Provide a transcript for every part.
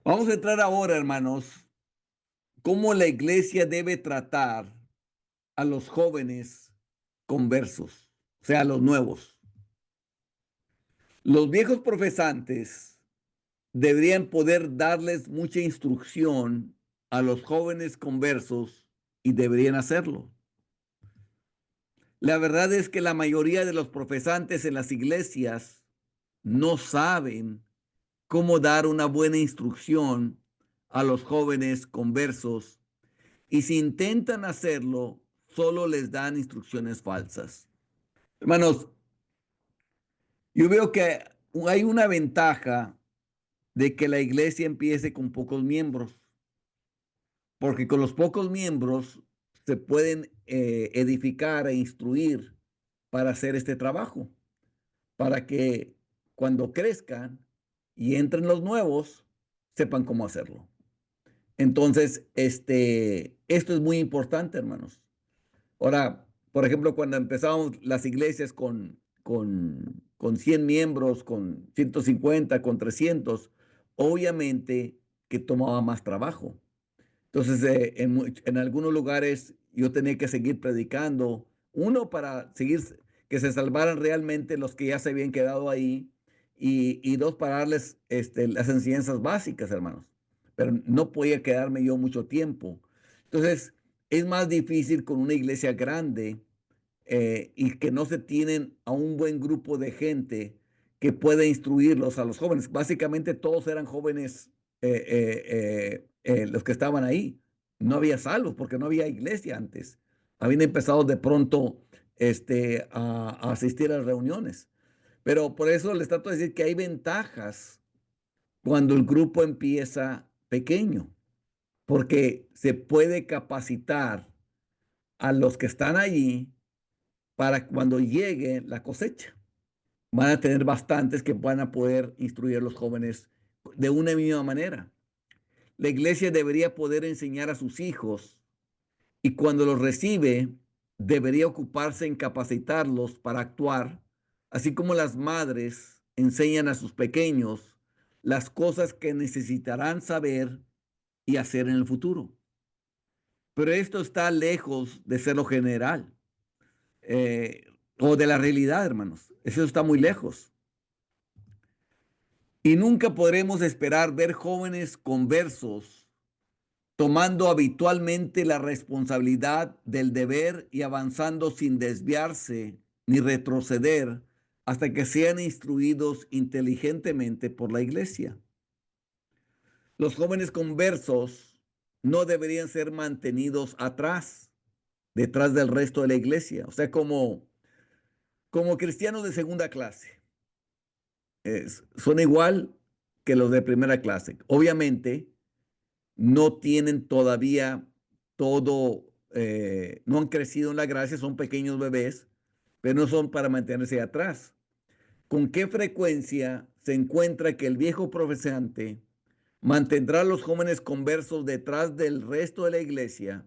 Vamos a entrar ahora, hermanos, cómo la iglesia debe tratar a los jóvenes conversos, o sea, a los nuevos. Los viejos profesantes deberían poder darles mucha instrucción a los jóvenes conversos y deberían hacerlo. La verdad es que la mayoría de los profesantes en las iglesias no saben cómo dar una buena instrucción a los jóvenes conversos y si intentan hacerlo, solo les dan instrucciones falsas. Hermanos, yo veo que hay una ventaja de que la iglesia empiece con pocos miembros, porque con los pocos miembros se pueden edificar e instruir para hacer este trabajo, para que cuando crezcan y entren los nuevos, sepan cómo hacerlo. Entonces, esto es muy importante, hermanos. Ahora, por ejemplo, cuando empezábamos las iglesias con 100 miembros, con 150, con 300, obviamente que tomaba más trabajo. Entonces, en algunos lugares yo tenía que seguir predicando, uno para seguir que se salvaran realmente los que ya se habían quedado ahí y dos para darles las enseñanzas básicas, hermanos. Pero no podía quedarme yo mucho tiempo. Entonces, es más difícil con una iglesia grande y que no se tienen a un buen grupo de gente que pueda instruirlos a los jóvenes. Básicamente todos eran jóvenes los que estaban ahí. No había salvos porque no había iglesia antes. Habían empezado de pronto a asistir a las reuniones. Pero por eso les trato de decir que hay ventajas cuando el grupo empieza pequeño, porque se puede capacitar a los que están allí para cuando llegue la cosecha. Van a tener bastantes que van a poder instruir a los jóvenes de una misma manera. La iglesia debería poder enseñar a sus hijos y cuando los recibe, debería ocuparse en capacitarlos para actuar, así como las madres enseñan a sus pequeños las cosas que necesitarán saber y hacer en el futuro. Pero esto está lejos de ser lo general o de la realidad, hermanos. Eso está muy lejos. Y nunca podremos esperar ver jóvenes conversos tomando habitualmente la responsabilidad del deber y avanzando sin desviarse ni retroceder hasta que sean instruidos inteligentemente por la iglesia. Los jóvenes conversos no deberían ser mantenidos atrás, detrás del resto de la iglesia, o sea, como cristianos de segunda clase. Son igual que los de primera clase. Obviamente, no tienen todavía todo, no han crecido en la gracia, son pequeños bebés, pero no son para mantenerse atrás. ¿Con qué frecuencia se encuentra que el viejo profesante mantendrá a los jóvenes conversos detrás del resto de la iglesia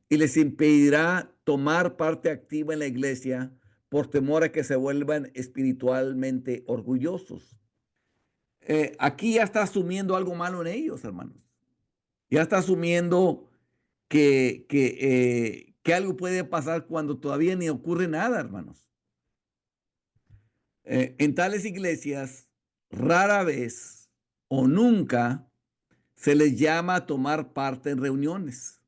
y les impedirá tomar parte activa en la iglesia por temor a que se vuelvan espiritualmente orgullosos? Aquí ya está asumiendo algo malo en ellos, hermanos. Ya está asumiendo que algo puede pasar cuando todavía ni ocurre nada, hermanos. En tales iglesias, rara vez o nunca se les llama a tomar parte en reuniones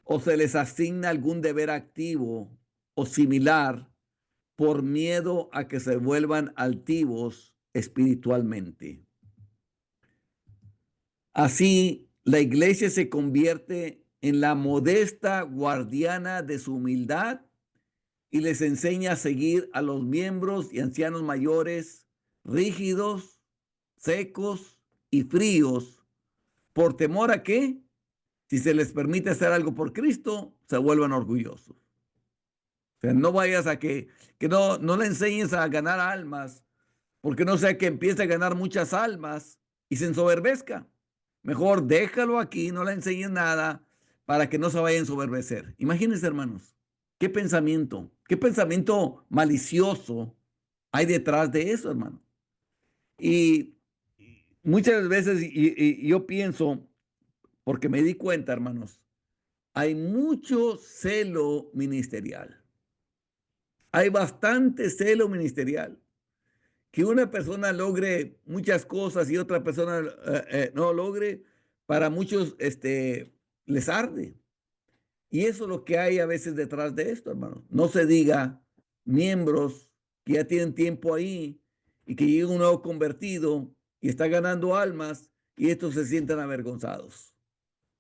o se les asigna algún deber activo o similar por miedo a que se vuelvan altivos espiritualmente. Así, la iglesia se convierte en la modesta guardiana de su humildad y les enseña a seguir a los miembros y ancianos mayores rígidos, secos y fríos, por temor a que, si se les permite hacer algo por Cristo, se vuelvan orgullosos. O sea, no vayas a que no le enseñes a ganar almas, porque no sea que empiece a ganar muchas almas y se ensoberbezca. Mejor déjalo aquí, no le enseñes nada para que no se vaya a ensoberbecer. Imagínense, hermanos, qué pensamiento malicioso hay detrás de eso, hermano. Y muchas veces, y yo pienso, porque me di cuenta, hermanos, hay mucho celo ministerial. Hay bastante celo ministerial. Que una persona logre muchas cosas y otra persona no logre, para muchos les arde. Y eso es lo que hay a veces detrás de esto, hermano. No se diga miembros que ya tienen tiempo ahí y que llega un nuevo convertido y está ganando almas y estos se sientan avergonzados.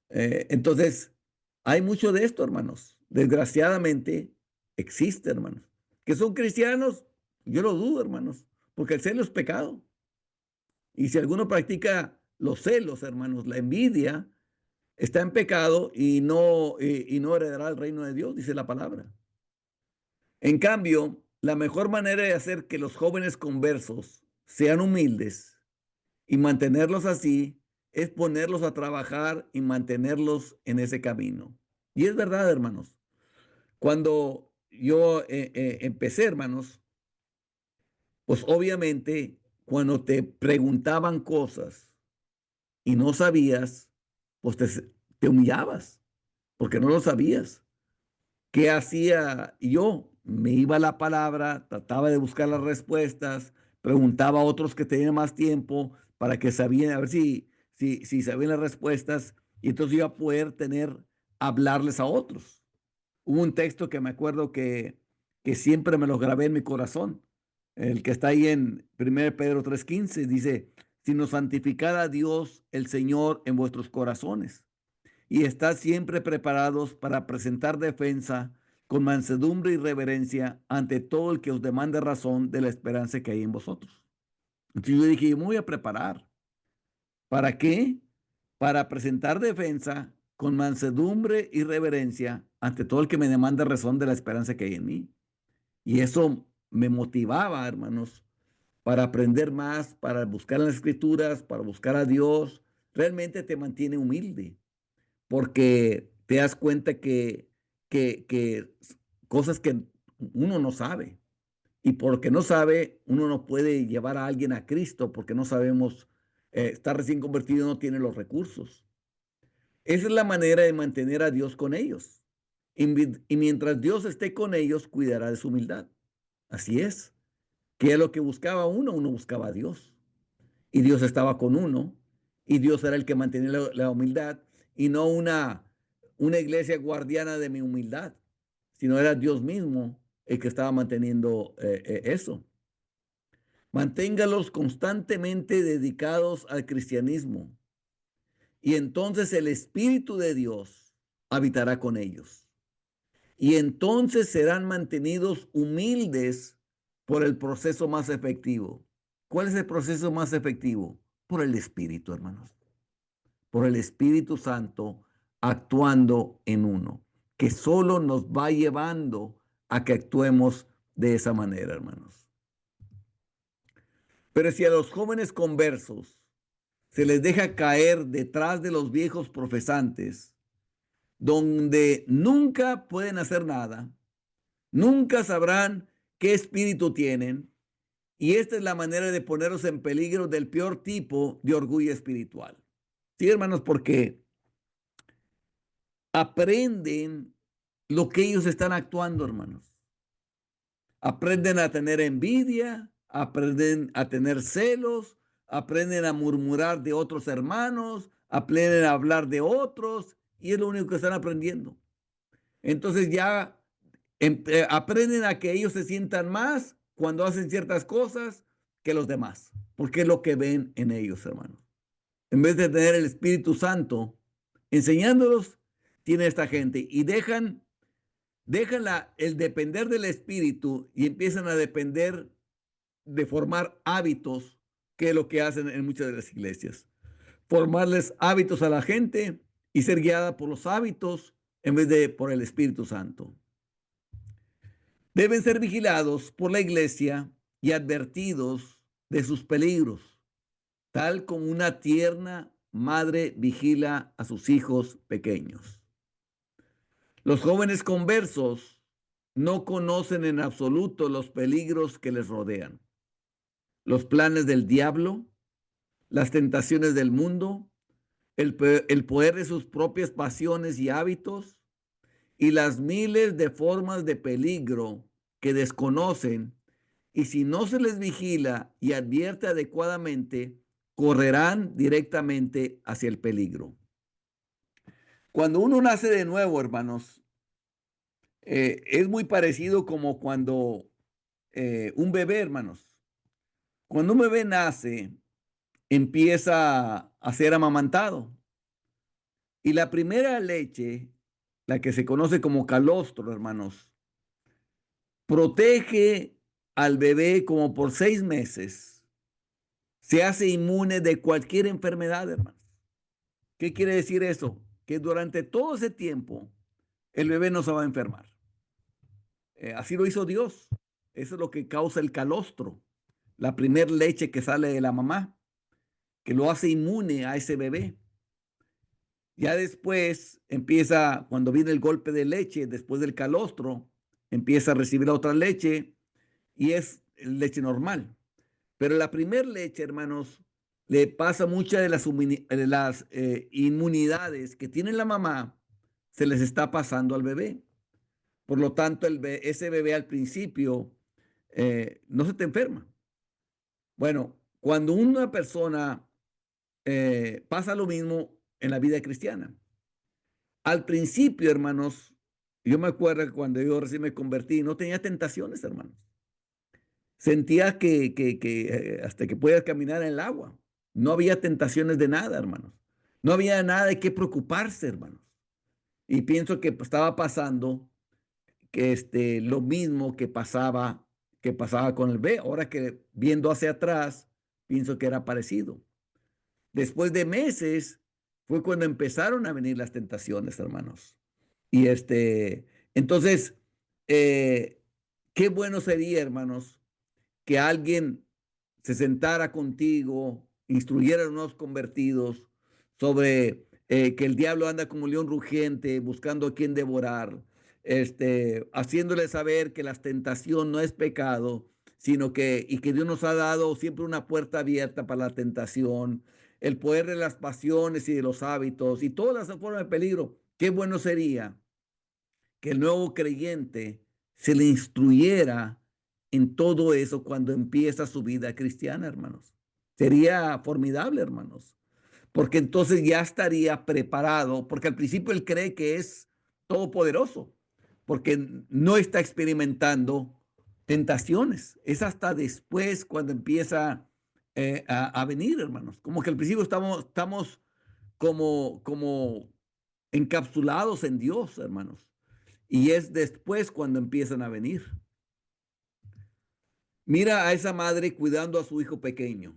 Entonces, hay mucho de esto, hermanos. Desgraciadamente, existe, hermanos. Que son cristianos, yo lo dudo, hermanos, porque el celo es pecado. Y si alguno practica los celos, hermanos, la envidia, está en pecado y no heredará el reino de Dios, dice la palabra. En cambio, la mejor manera de hacer que los jóvenes conversos sean humildes y mantenerlos así es ponerlos a trabajar y mantenerlos en ese camino. Y es verdad, hermanos. Cuando yo empecé, hermanos, pues obviamente cuando te preguntaban cosas y no sabías, pues te humillabas porque no lo sabías. ¿Qué hacía yo? Me iba a la palabra, trataba de buscar las respuestas, preguntaba a otros que tenían más tiempo para que sabían, a ver si sabían las respuestas, y entonces iba a poder hablarles a otros. Hubo un texto que me acuerdo que siempre me lo grabé en mi corazón, el que está ahí en 1 Pedro 3:15, dice, sino santificad a Dios el Señor en vuestros corazones y estad siempre preparados para presentar defensa con mansedumbre y reverencia ante todo el que os demande razón de la esperanza que hay en vosotros. Entonces yo dije, yo me voy a preparar. ¿Para qué? Para presentar defensa con mansedumbre y reverencia ante todo el que me demande razón de la esperanza que hay en mí. Y eso me motivaba, hermanos, para aprender más, para buscar en las escrituras, para buscar a Dios. Realmente te mantiene humilde porque te das cuenta que cosas que uno no sabe. Y porque no sabe, uno no puede llevar a alguien a Cristo porque no sabemos, está recién convertido, no tiene los recursos. Esa es la manera de mantener a Dios con ellos. Y mientras Dios esté con ellos, cuidará de su humildad. Así es. Que es lo que buscaba uno buscaba a Dios. Y Dios estaba con uno. Y Dios era el que mantenía la humildad. Y no una iglesia guardiana de mi humildad, sino era Dios mismo el que estaba manteniendo eso. Manténgalos constantemente dedicados al cristianismo y entonces el Espíritu de Dios habitará con ellos. Y entonces serán mantenidos humildes por el proceso más efectivo. ¿Cuál es el proceso más efectivo? Por el Espíritu, hermanos. Por el Espíritu Santo actuando en uno, que solo nos va llevando a que actuemos de esa manera, hermanos. Pero si a los jóvenes conversos se les deja caer detrás de los viejos profesantes, donde nunca pueden hacer nada, nunca sabrán qué espíritu tienen, y esta es la manera de ponerlos en peligro del peor tipo de orgullo espiritual. Sí, hermanos, porque aprenden lo que ellos están actuando, hermanos. Aprenden a tener envidia, aprenden a tener celos, aprenden a murmurar de otros hermanos, aprenden a hablar de otros, y es lo único que están aprendiendo. Entonces ya aprenden a que ellos se sientan más cuando hacen ciertas cosas que los demás, porque es lo que ven en ellos, hermanos. En vez de tener el Espíritu Santo enseñándolos, tiene esta gente y dejan el depender del Espíritu y empiezan a depender de formar hábitos, que es lo que hacen en muchas de las iglesias. Formarles hábitos a la gente y ser guiada por los hábitos en vez de por el Espíritu Santo. Deben ser vigilados por la iglesia y advertidos de sus peligros, tal como una tierna madre vigila a sus hijos pequeños. Los jóvenes conversos no conocen en absoluto los peligros que les rodean, los planes del diablo, las tentaciones del mundo, el poder de sus propias pasiones y hábitos y las miles de formas de peligro que desconocen, y si no se les vigila y advierte adecuadamente, correrán directamente hacia el peligro. Cuando uno nace de nuevo, hermanos, es muy parecido como cuando un bebé, hermanos, cuando un bebé nace, empieza a ser amamantado. Y la primera leche, la que se conoce como calostro, hermanos, protege al bebé como por 6 meses. Se hace inmune de cualquier enfermedad, hermanos. ¿Qué quiere decir eso? Que durante todo ese tiempo el bebé no se va a enfermar. Así lo hizo Dios. Eso es lo que causa el calostro, la primer leche que sale de la mamá, que lo hace inmune a ese bebé. Ya después empieza, cuando viene el golpe de leche, después del calostro, empieza a recibir la otra leche y es leche normal. Pero la primer leche, hermanos, le pasa muchas de las inmunidades que tiene la mamá, se les está pasando al bebé. Por lo tanto, ese bebé al principio no se te enferma. Bueno, cuando una persona pasa lo mismo en la vida cristiana. Al principio, hermanos, yo me acuerdo que cuando yo recién me convertí, no tenía tentaciones, hermanos. Sentía que hasta que puedas caminar en el agua. No había tentaciones de nada, hermanos. No había nada de qué preocuparse, hermanos. Y pienso que estaba pasando que lo mismo que pasaba con el B. Ahora que viendo hacia atrás, pienso que era parecido. Después de meses fue cuando empezaron a venir las tentaciones, hermanos. Y entonces, eh, qué bueno sería, hermanos, que alguien se sentara contigo, instruyera a los nuevos convertidos sobre que el diablo anda como un león rugiente buscando a quien devorar, haciéndole saber que la tentación no es pecado, sino que Dios nos ha dado siempre una puerta abierta para la tentación, el poder de las pasiones y de los hábitos y todas las formas de peligro. Qué bueno sería que el nuevo creyente se le instruyera en todo eso cuando empieza su vida cristiana, hermanos. Sería formidable, hermanos, porque entonces ya estaría preparado, porque al principio él cree que es todopoderoso, porque no está experimentando tentaciones. Es hasta después cuando empieza a venir, hermanos. Como que al principio estamos como encapsulados en Dios, hermanos. Y es después cuando empiezan a venir. Mira a esa madre cuidando a su hijo pequeño.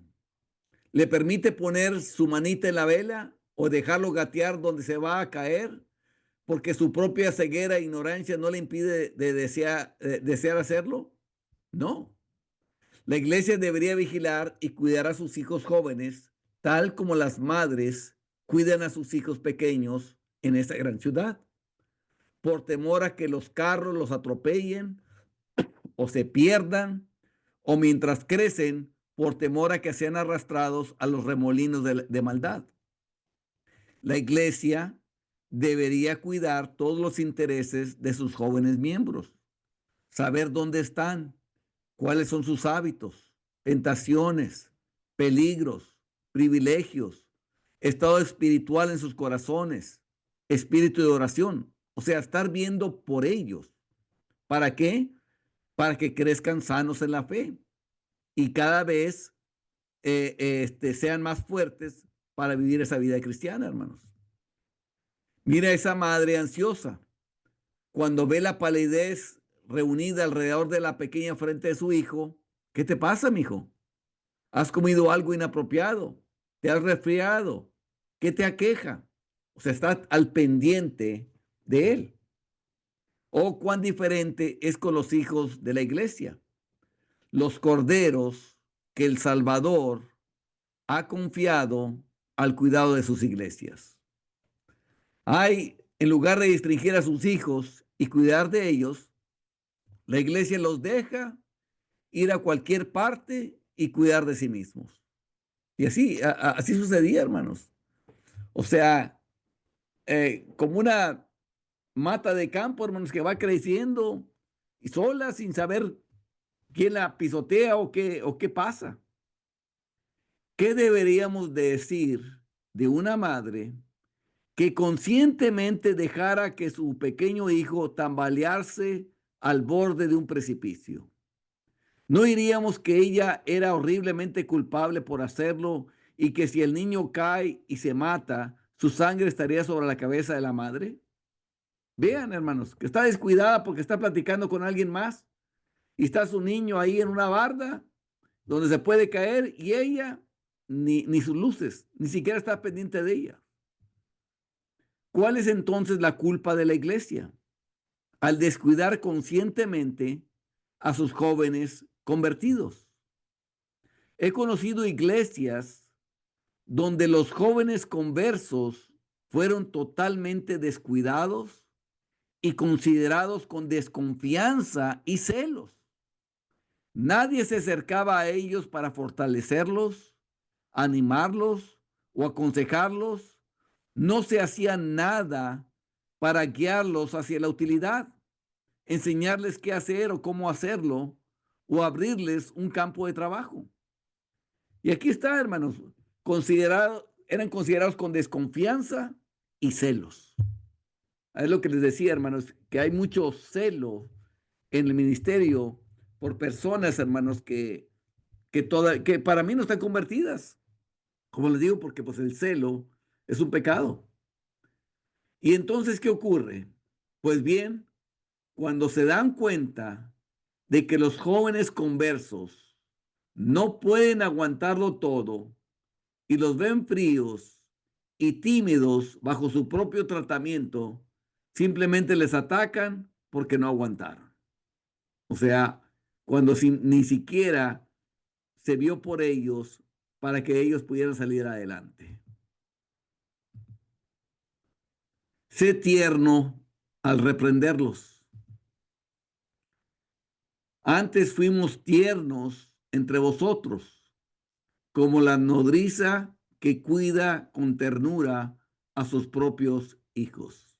¿Le permite poner su manita en la vela o dejarlo gatear donde se va a caer? Porque su propia ceguera e ignorancia no le impide desear hacerlo. No. La iglesia debería vigilar y cuidar a sus hijos jóvenes, tal como las madres cuidan a sus hijos pequeños en esta gran ciudad, por temor a que los carros los atropellen o se pierdan, o mientras crecen, por temor a que sean arrastrados a los remolinos de maldad. La iglesia debería cuidar todos los intereses de sus jóvenes miembros, saber dónde están, cuáles son sus hábitos, tentaciones, peligros, privilegios, estado espiritual en sus corazones, espíritu de oración. O sea, estar viendo por ellos. ¿Para qué? Para que crezcan sanos en la fe y cada vez sean más fuertes para vivir esa vida cristiana, hermanos. Mira esa madre ansiosa cuando ve la palidez reunida alrededor de la pequeña frente de su hijo. ¿Qué te pasa, mijo? ¿Has comido algo inapropiado? ¿Te has resfriado? ¿Qué te aqueja? O sea, está al pendiente de él. O cuán diferente es con los hijos de la iglesia, los corderos que el Salvador ha confiado al cuidado de sus iglesias. En lugar de restringir a sus hijos y cuidar de ellos, la iglesia los deja ir a cualquier parte y cuidar de sí mismos. Y así, así sucedía, hermanos. O sea, como una mata de campo, hermanos, que va creciendo y sola sin saber quién la pisotea o qué pasa. ¿Qué deberíamos decir de una madre que conscientemente dejara que su pequeño hijo tambalearse al borde de un precipicio? ¿No diríamos que ella era horriblemente culpable por hacerlo y que si el niño cae y se mata, su sangre estaría sobre la cabeza de la madre? Vean, hermanos, que está descuidada porque está platicando con alguien más y está su niño ahí en una barda donde se puede caer y ella ni sus luces, ni siquiera está pendiente de ella. ¿Cuál es entonces la culpa de la iglesia? Al descuidar conscientemente a sus jóvenes convertidos. He conocido iglesias donde los jóvenes conversos fueron totalmente descuidados y considerados con desconfianza y celos. Nadie se acercaba a ellos para fortalecerlos, animarlos o aconsejarlos. No se hacía nada para guiarlos hacia la utilidad, enseñarles qué hacer o cómo hacerlo, o abrirles un campo de trabajo. Y aquí está, hermanos, eran considerados con desconfianza y celos. Es lo que les decía, hermanos, que hay mucho celo en el ministerio por personas, hermanos, que para mí no están convertidas. Como les digo, porque pues el celo es un pecado. Y entonces, ¿qué ocurre? Pues bien, cuando se dan cuenta de que los jóvenes conversos no pueden aguantarlo todo y los ven fríos y tímidos bajo su propio tratamiento, simplemente les atacan porque no aguantaron. O sea, cuando ni siquiera se vio por ellos para que ellos pudieran salir adelante. Sé tierno al reprenderlos. Antes fuimos tiernos entre vosotros, como la nodriza que cuida con ternura a sus propios hijos.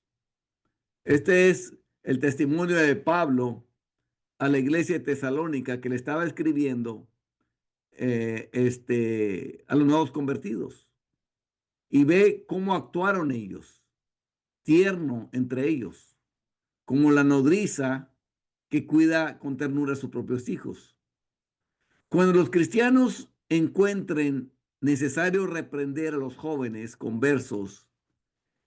Este es el testimonio de Pablo a la iglesia de Tesalónica que le estaba escribiendo a los nuevos convertidos. Y ve cómo actuaron ellos, tierno entre ellos, como la nodriza que cuida con ternura a sus propios hijos. Cuando los cristianos encuentren necesario reprender a los jóvenes conversos,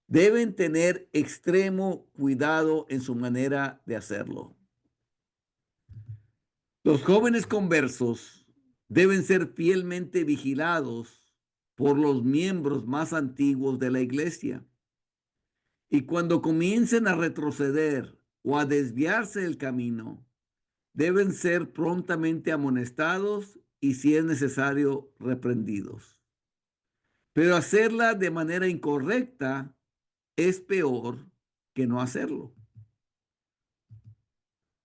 deben tener extremo cuidado en su manera de hacerlo. Los jóvenes conversos deben ser fielmente vigilados por los miembros más antiguos de la iglesia. Y cuando comiencen a retroceder o a desviarse del camino, deben ser prontamente amonestados y, si es necesario, reprendidos. Pero hacerla de manera incorrecta es peor que no hacerlo.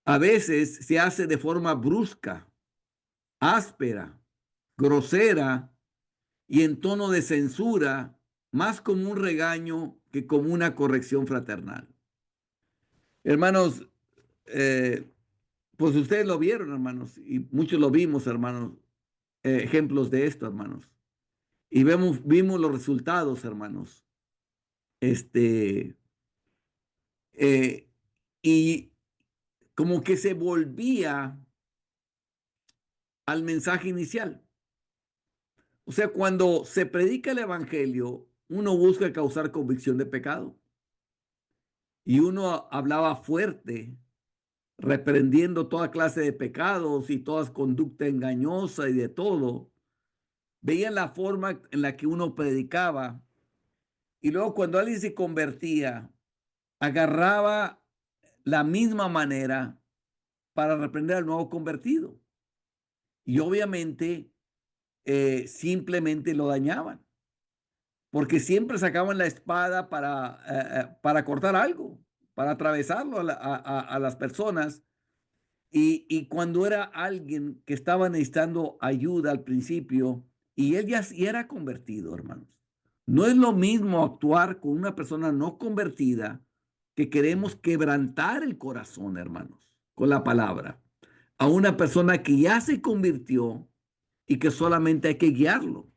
A veces se hace de forma brusca, áspera, grosera y en tono de censura, más como un regaño que como una corrección fraternal. Hermanos, pues ustedes lo vieron, hermanos, y muchos lo vimos, hermanos, ejemplos de esto, hermanos. Y vimos los resultados, hermanos. Este, eh, y como que se volvía al mensaje inicial. O sea, cuando se predica el evangelio, uno busca causar convicción de pecado. Y uno hablaba fuerte, reprendiendo toda clase de pecados y toda conducta engañosa y de todo. Veían la forma en la que uno predicaba. Y luego cuando alguien se convertía, agarraba la misma manera para reprender al nuevo convertido. Y obviamente simplemente lo dañaban, porque siempre sacaban la espada para cortar algo, para atravesarlo a las personas. Y cuando era alguien que estaba necesitando ayuda al principio y él ya era convertido, hermanos. No es lo mismo actuar con una persona no convertida, que queremos quebrantar el corazón, hermanos, con la palabra, a una persona que ya se convirtió y que solamente hay que guiarlo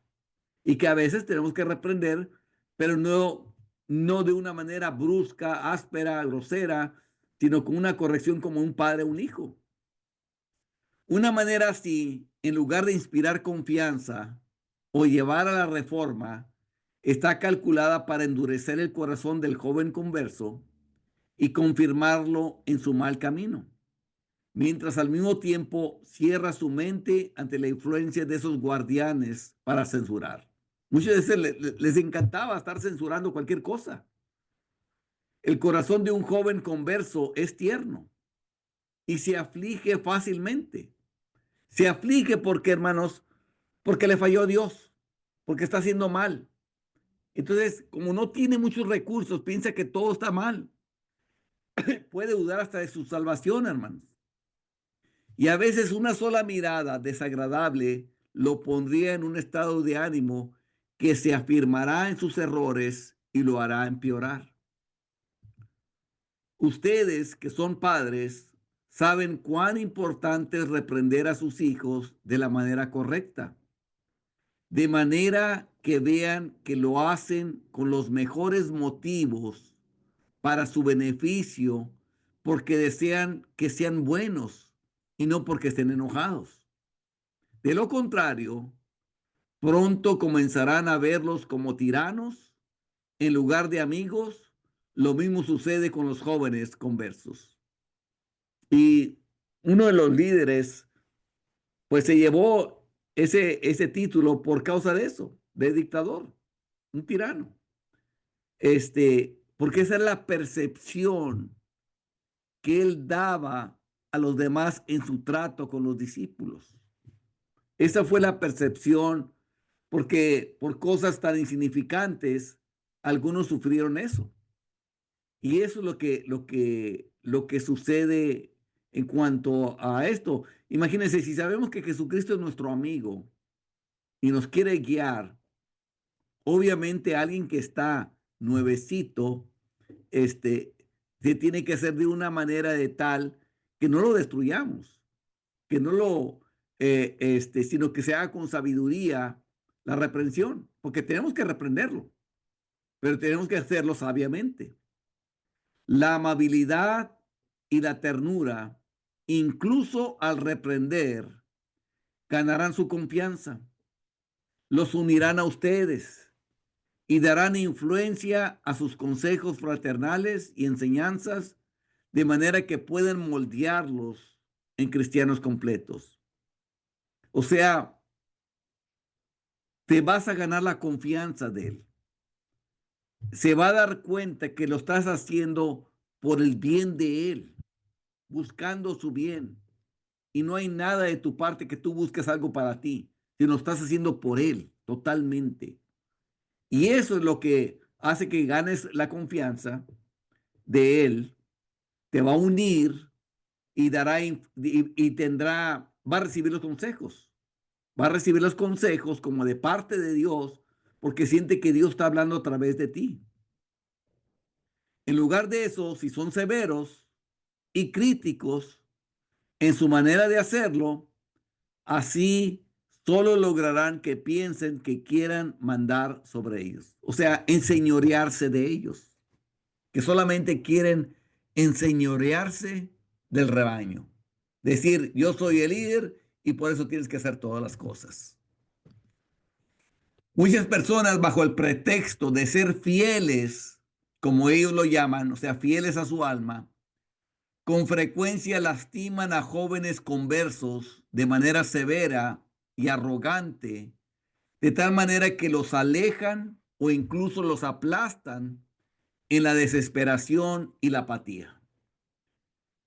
y que a veces tenemos que reprender, pero no de una manera brusca, áspera, grosera, sino con una corrección como un padre a un hijo. Una manera así, en lugar de inspirar confianza o llevar a la reforma, está calculada para endurecer el corazón del joven converso y confirmarlo en su mal camino, mientras al mismo tiempo cierra su mente ante la influencia de esos guardianes para censurar. Muchas veces les encantaba estar censurando cualquier cosa. El corazón de un joven converso es tierno y se aflige fácilmente. Se aflige porque, hermanos, porque le falló Dios, porque está haciendo mal. Entonces, como no tiene muchos recursos, piensa que todo está mal. Puede dudar hasta de su salvación, hermanos. Y a veces una sola mirada desagradable lo pondría en un estado de ánimo que se afirmará en sus errores y lo hará empeorar. Ustedes que son padres saben cuán importante es reprender a sus hijos de la manera correcta, de manera que vean que lo hacen con los mejores motivos para su beneficio, porque desean que sean buenos y no porque estén enojados. De lo contrario, pronto comenzarán a verlos como tiranos en lugar de amigos. Lo mismo sucede con los jóvenes conversos. Y uno de los líderes, pues se llevó ese título por causa de eso, de dictador, un tirano. Porque esa es la percepción que él daba a los demás en su trato con los discípulos. Esa fue la percepción, porque por cosas tan insignificantes, algunos sufrieron eso. Y eso es lo que sucede en cuanto a esto. Imagínense, si sabemos que Jesucristo es nuestro amigo y nos quiere guiar, obviamente alguien que está nuevecito, se tiene que hacer de una manera de tal que no lo destruyamos, que no lo, sino que se haga con sabiduría la reprensión, porque tenemos que reprenderlo, pero tenemos que hacerlo sabiamente. La amabilidad y la ternura, incluso al reprender, ganarán su confianza, los unirán a ustedes y darán influencia a sus consejos fraternales y enseñanzas, de manera que pueden moldearlos en cristianos completos. O sea, te vas a ganar la confianza de él. Se va a dar cuenta que lo estás haciendo por el bien de él, buscando su bien. Y no hay nada de tu parte que tú busques algo para ti, sino lo estás haciendo por él, totalmente. Y eso es lo que hace que ganes la confianza de él, te va a unir y va a recibir los consejos. Va a recibir los consejos como de parte de Dios, porque siente que Dios está hablando a través de ti. En lugar de eso, si son severos y críticos en su manera de hacerlo, así solo lograrán que piensen que quieran mandar sobre ellos. O sea, enseñorearse de ellos, que solamente quieren enseñorearse del rebaño. Decir, yo soy el líder y por eso tienes que hacer todas las cosas. Muchas personas, bajo el pretexto de ser fieles, como ellos lo llaman, o sea, fieles a su alma, con frecuencia lastiman a jóvenes conversos de manera severa y arrogante, de tal manera que los alejan o incluso los aplastan en la desesperación y la apatía.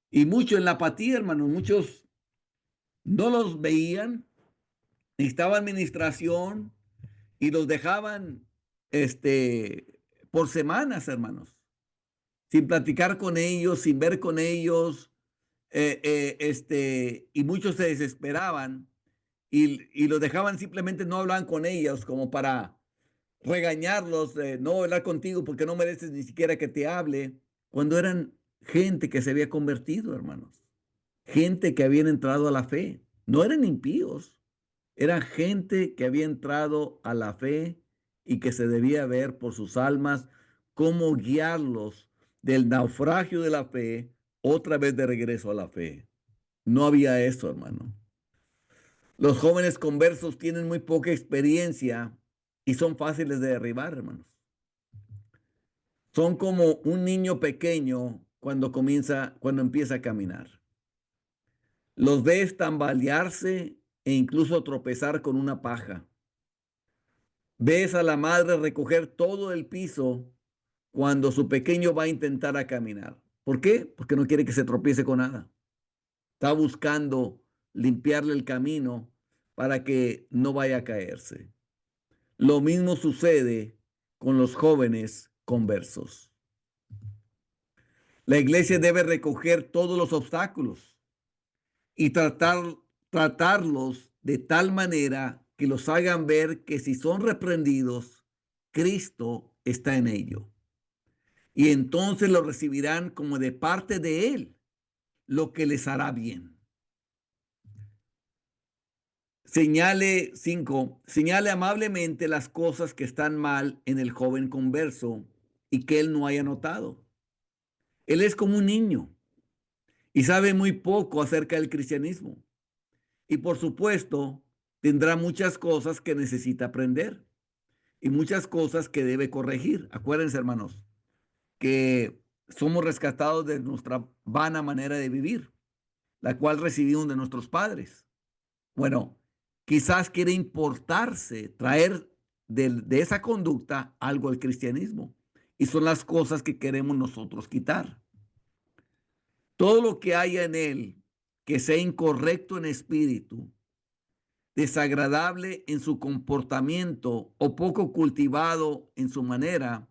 Y mucho en la apatía, hermanos, muchos no los veían, necesitaban administración y los dejaban por semanas, hermanos, sin platicar con ellos, sin ver con ellos, y muchos se desesperaban y los dejaban, simplemente no hablaban con ellos como para regañarlos, no hablar contigo porque no mereces ni siquiera que te hable, cuando eran gente que se había convertido, hermanos, gente que habían entrado a la fe, no eran impíos, eran gente que había entrado a la fe y que se debía ver por sus almas cómo guiarlos del naufragio de la fe otra vez de regreso a la fe. No había eso, hermano. Los jóvenes conversos tienen muy poca experiencia y son fáciles de derribar, hermanos. Son como un niño pequeño cuando empieza a caminar. Los ves tambalearse e incluso tropezar con una paja. Ves a la madre recoger todo el piso cuando su pequeño va a intentar a caminar. ¿Por qué? Porque no quiere que se tropiece con nada. Está buscando limpiarle el camino para que no vaya a caerse. Lo mismo sucede con los jóvenes conversos. La iglesia debe recoger todos los obstáculos y tratarlos de tal manera que los hagan ver que si son reprendidos, Cristo está en ello. Y entonces lo recibirán como de parte de Él, lo que les hará bien. Señale amablemente las cosas que están mal en el joven converso y que él no haya notado. Él es como un niño y sabe muy poco acerca del cristianismo. Y por supuesto, tendrá muchas cosas que necesita aprender y muchas cosas que debe corregir. Acuérdense, hermanos, que somos rescatados de nuestra vana manera de vivir, la cual recibimos de nuestros padres. Bueno, quizás quiere importarse, traer de esa conducta algo al cristianismo. Y son las cosas que queremos nosotros quitar. Todo lo que haya en él que sea incorrecto en espíritu, desagradable en su comportamiento o poco cultivado en su manera,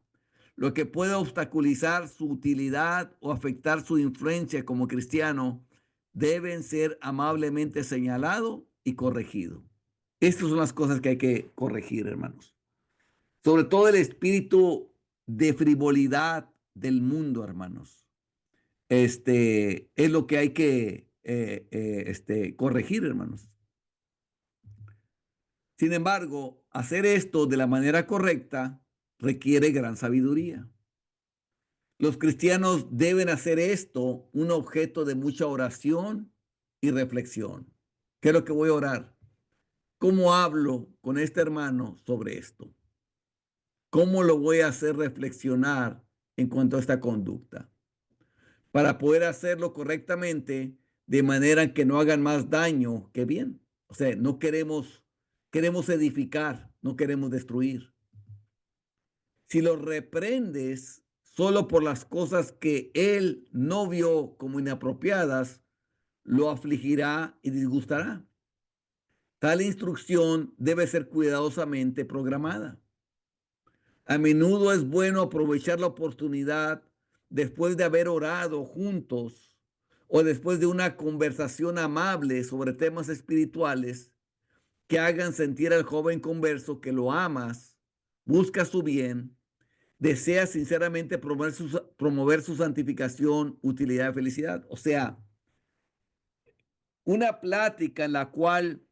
lo que pueda obstaculizar su utilidad o afectar su influencia como cristiano, deben ser amablemente señalado y corregido. Estas son las cosas que hay que corregir, hermanos. Sobre todo el espíritu de frivolidad del mundo, hermanos. Es lo que hay que corregir, hermanos. Sin embargo, hacer esto de la manera correcta requiere gran sabiduría. Los cristianos deben hacer esto un objeto de mucha oración y reflexión. ¿Qué es lo que voy a orar? ¿Cómo hablo con este hermano sobre esto? ¿Cómo lo voy a hacer reflexionar en cuanto a esta conducta? Para poder hacerlo correctamente de manera que no hagan más daño que bien. O sea, no queremos edificar, no queremos destruir. Si lo reprendes solo por las cosas que él no vio como inapropiadas, lo afligirá y disgustará. Tal instrucción debe ser cuidadosamente programada. A menudo es bueno aprovechar la oportunidad después de haber orado juntos o después de una conversación amable sobre temas espirituales que hagan sentir al joven converso que lo amas, busca su bien, desea sinceramente promover su santificación, utilidad y felicidad. O sea, una plática en la cual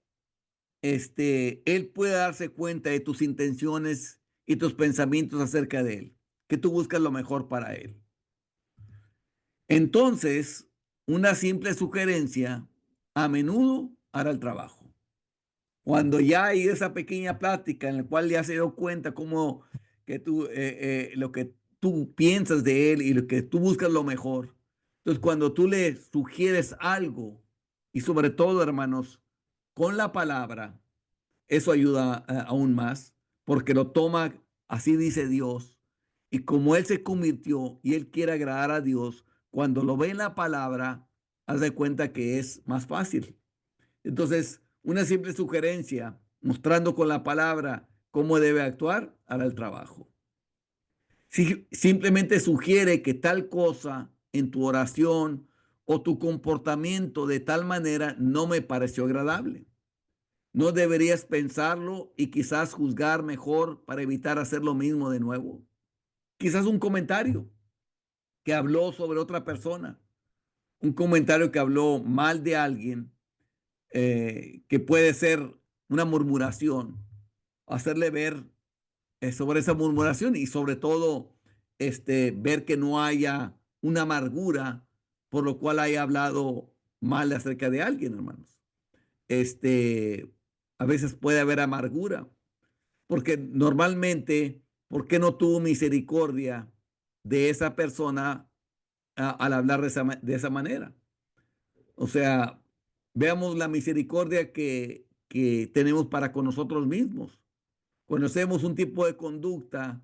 él puede darse cuenta de tus intenciones y tus pensamientos acerca de él, que tú buscas lo mejor para él. Entonces, una simple sugerencia a menudo hará el trabajo. Cuando ya hay esa pequeña plática en la cual ya se dio cuenta cómo que lo que tú piensas de él y lo que tú buscas lo mejor. Entonces, cuando tú le sugieres algo, y sobre todo, hermanos, con la palabra, eso ayuda aún más, porque lo toma, así dice Dios, y como él se convirtió y él quiere agradar a Dios, cuando lo ve en la palabra, haz de cuenta que es más fácil. Entonces, una simple sugerencia, mostrando con la palabra cómo debe actuar, hará el trabajo. Si simplemente sugiere que tal cosa en tu oración o tu comportamiento de tal manera no me pareció agradable. ¿No deberías pensarlo y quizás juzgar mejor para evitar hacer lo mismo de nuevo? Quizás un comentario que habló sobre otra persona, un comentario que habló mal de alguien, que puede ser una murmuración, hacerle ver sobre esa murmuración y sobre todo ver que no haya una amargura por lo cual haya hablado mal acerca de alguien, hermanos. Este, a veces puede haber amargura, porque normalmente, ¿por qué no tuvo misericordia de esa persona al hablar de esa manera? O sea, veamos la misericordia que tenemos para con nosotros mismos. Cuando hacemos un tipo de conducta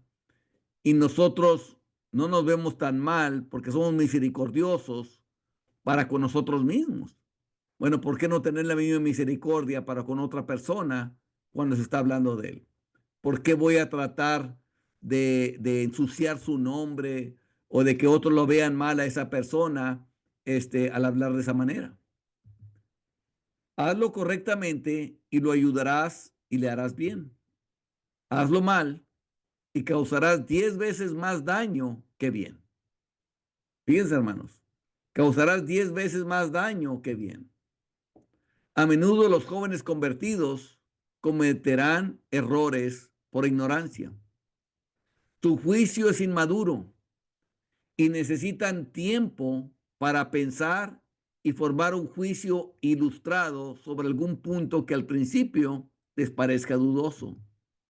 y nosotros no nos vemos tan mal porque somos misericordiosos para con nosotros mismos. Bueno, ¿por qué no tener la misma misericordia para con otra persona cuando se está hablando de él? ¿Por qué voy a tratar de ensuciar su nombre o de que otros lo vean mal a esa persona al hablar de esa manera? Hazlo correctamente y lo ayudarás y le harás bien. Hazlo mal y causarás 10 veces más daño que bien. Fíjense, hermanos, causarás 10 veces más daño que bien. A menudo los jóvenes convertidos cometerán errores por ignorancia. Su juicio es inmaduro y necesitan tiempo para pensar y formar un juicio ilustrado sobre algún punto que al principio les parezca dudoso.